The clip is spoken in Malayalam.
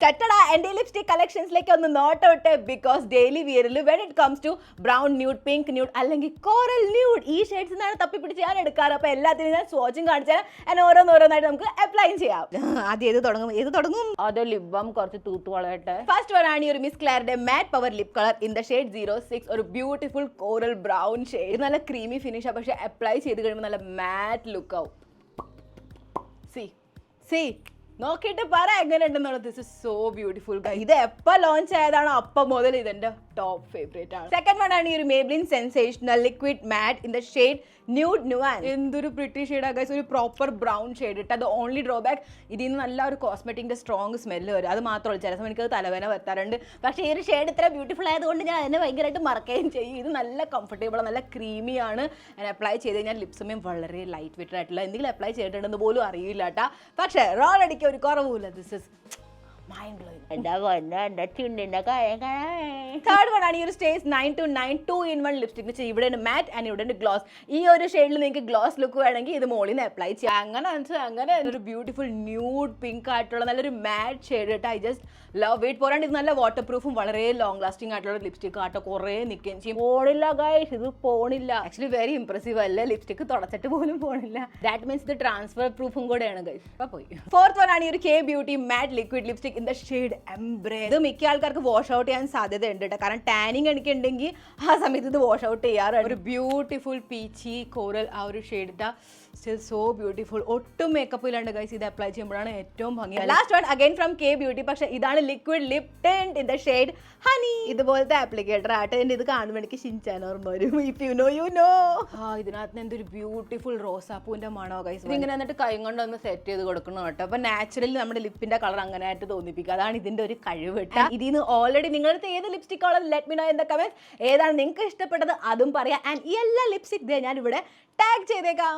Katada and lipstick collections like on the not out because daily wear when it comes to brown nude, pink nude, അല്ലെങ്കിൽ coral nude ഈ ഷെയ്ഡ്സ് എന്നാണ് തപ്പിപ്പിടിച്ച് ഞാൻ എടുക്കാറ്. അപ്പോൾ എല്ലാത്തിനും ഞാൻ സ്വാച്ചും കാണിച്ചാൽ ഞാൻ ഓരോന്നോരോന്നായിട്ട് നമുക്ക് അപ്ലൈ ചെയ്യാം. ആദ്യം ഏത് തുടങ്ങും അത് ലിപ് ബാം കുറച്ച് തൂത്ത് വളയട്ടെ. ഫസ്റ്റ് വൺ ആണ് ഈ ഒരു മിസ് ക്ലാരിന്റെ matte power lip colour in the shade 06 ഒരു ബ്യൂട്ടിഫുൾ കോറൽ ബ്രൗൺ ഷെയ്ഡ്. നല്ല ക്രീമി ഫിനിഷ് പക്ഷെ അപ്ലൈ ചെയ്ത് കഴിയുമ്പോൾ നല്ല മാറ്റ് ലുക്ക് ആവും. സി നോക്കിയിട്ട് പറ എങ്ങനെ ഉണ്ടെന്നുള്ളത്. This is so beautiful. ഇത് എപ്പോൾ ലോഞ്ച് ആയതാണോ അപ്പം മുതൽ ഇതെന്റെ ടോപ്പ് ഫേവറേറ്റ് ആണ്. സെക്കൻഡ് വൺ ആണ് ഈ ഒരു Maybelline sensational liquid matte in the shade nude nuance. എന്തൊരു പ്രിറ്റി ഷെയ്ഡാ ഗൈസ്, ഒരു പ്രോപ്പർ ബ്രൗൺ ഷെയ്ഡ് ഇട്ട്. അത് ഓൺലി ഡ്രോബാക്ക് ഇതിൽ നിന്ന് നല്ല ഒരു കോസ്മെറ്റിക്കിന്റെ സ്ട്രോങ് സ്മെല്ല് വരും. അത് മാത്രമല്ല ചില സമയം എനിക്കത് തലവേന വരുത്താറുണ്ട്. പക്ഷേ ഈ ഒരു ഷെയ്ഡ് ഇത്ര ബ്യൂട്ടിഫുൾ ആയതുകൊണ്ട് ഞാൻ അതിനെ ഭയങ്കരമായിട്ട് മറക്കുകയും ചെയ്യും. ഇത് നല്ല കംഫർട്ടബിൾ, നല്ല ക്രീമിയാണ്. ഞാൻ അപ്ലൈ ചെയ്ത് കഴിഞ്ഞാൽ ലിപ്സുമേയും വളരെ ലൈറ്റ് വെയിറ്റഡ് ആയിട്ടുള്ള എന്തെങ്കിലും അപ്ലൈ ചെയ്തിട്ടുണ്ടെന്ന് പോലും അറിയില്ല കേട്ടാ. പക്ഷേ റോൾ അടിക്കുക ഒരു കുറവുമില്ല. This is mind blowing. Third one ആണ് ഈ ഒരു സ്റ്റേജ് 929 2-in-1 ലിപ്സ്റ്റിക്. ഇവിടെ മാറ്റ് ആൻഡ് ഇവിടെ ഗ്ലോസ്. ഈ ഒരു ഷെയ്ഡിൽ നിങ്ങൾക്ക് ഗ്ലോസ് ലുക്ക് വേണമെങ്കിൽ ഇത് മോളിൽ നിന്ന് അപ്ലൈ ചെയ്യാം. അങ്ങനെ ഒരു ബ്യൂട്ടിഫുൾ ന്യൂഡ് പിങ്ക് ആയിട്ടുള്ള നല്ലൊരു മാറ്റ് ഷെയ്ഡ് ഇട്ട് ഐ ജസ്റ്റ് ലവ് ഇറ്റ്. പോരാണ്ട് ഇത് നല്ല വാട്ടർ പ്രൂഫും വളരെ ലോങ് ലാസ്റ്റിംഗ് ആയിട്ടുള്ള ലിപ്സ്റ്റിക് ആട്ടോ. കുറേ നിൽക്കുകയും ചെയ്യും. പോണില്ല ഗൈസ്, ഇത് പോണില്ല. ആക്ച്വലി വെരി ഇംപ്രസീവ് അല്ലേ, ലിപ്സ്റ്റിക് തുടച്ചിട്ട് പോലും പോണില്ല. ദാറ്റ് മീൻസ് ഇത് ട്രാൻസ്ഫർ പ്രൂഫും കൂടെയാണ് ഗൈസ്. അപ്പോൾ പോയി. ഫോർത്ത് വൺ ആണ് ഈ ഒരു K beauty mat liquid lipstick in the shade embrace. ഇത് മിക്ക ആൾക്കാർക്ക് വാഷ് ഔട്ട് ചെയ്യാൻ സാധ്യതയുണ്ട് കേട്ടോ. കാരണം ടാനിങ് എനിക്ക് ഉണ്ടെങ്കിൽ ആ സമയത്ത് ഇത് വാഷ് ഔട്ട് ചെയ്യാറ്. ഒരു ബ്യൂട്ടിഫുൾ പീച്ചി കോറൽ ആ ഒരു ഷെയ്ഡ് ഇട്ടാ സ്റ്റിൽ സോ ബ്യൂട്ടിഫുൾ. ഒട്ടും മേക്കപ്പ് ഇല്ലാണ്ട് ഗൈസ് ഇത് അപ്ലൈ ചെയ്യുമ്പോഴാണ് ഏറ്റവും ഭംഗി. Last one again from K beauty. പക്ഷെ ഇതാണ് liquid lip tint in the shade honey. ഇതുപോലത്തെ ആപ്ലിക്കേറ്റർ ആട്ടെ. ഇത് കാണുമ്പോൾ എനിക്ക് ഷിൻചാൻ ഓർമ്മ വരും. If you know you know. ഇതിനകത്ത് എന്തൊരു ബ്യൂട്ടിഫുൾ റോസാപ്പൂവിന്റെ മണോ ഗൈസ്. ഇങ്ങനെ എന്നിട്ട് കൈ കൊണ്ടൊന്ന് സെറ്റ് ചെയ്ത് കൊടുക്കണം കേട്ടോ. അപ്പൊ നാച്ചുറലി നമ്മുടെ ലിപ്പിന്റെ കളർ അങ്ങനെ ആയിട്ട് തോന്നിപ്പിക്കുക. അതാണ് ഇതിന്റെ ഒരു കഴിവ്. ഇതിൽ നിന്ന് ഓൾറെഡി നിങ്ങളുടെ ഏത് ലിപ്സ്റ്റിക് ആണോ let me no in the comments. ഏതാണ് നിങ്ങൾക്ക് ഇഷ്ടപ്പെട്ടത് അതും പറയാം. ആൻഡ് ഈ എല്ലാ ലിപ്സ്റ്റിക് ഞാൻ ഇവിടെ ടാഗ് ചെയ്തേക്കാം.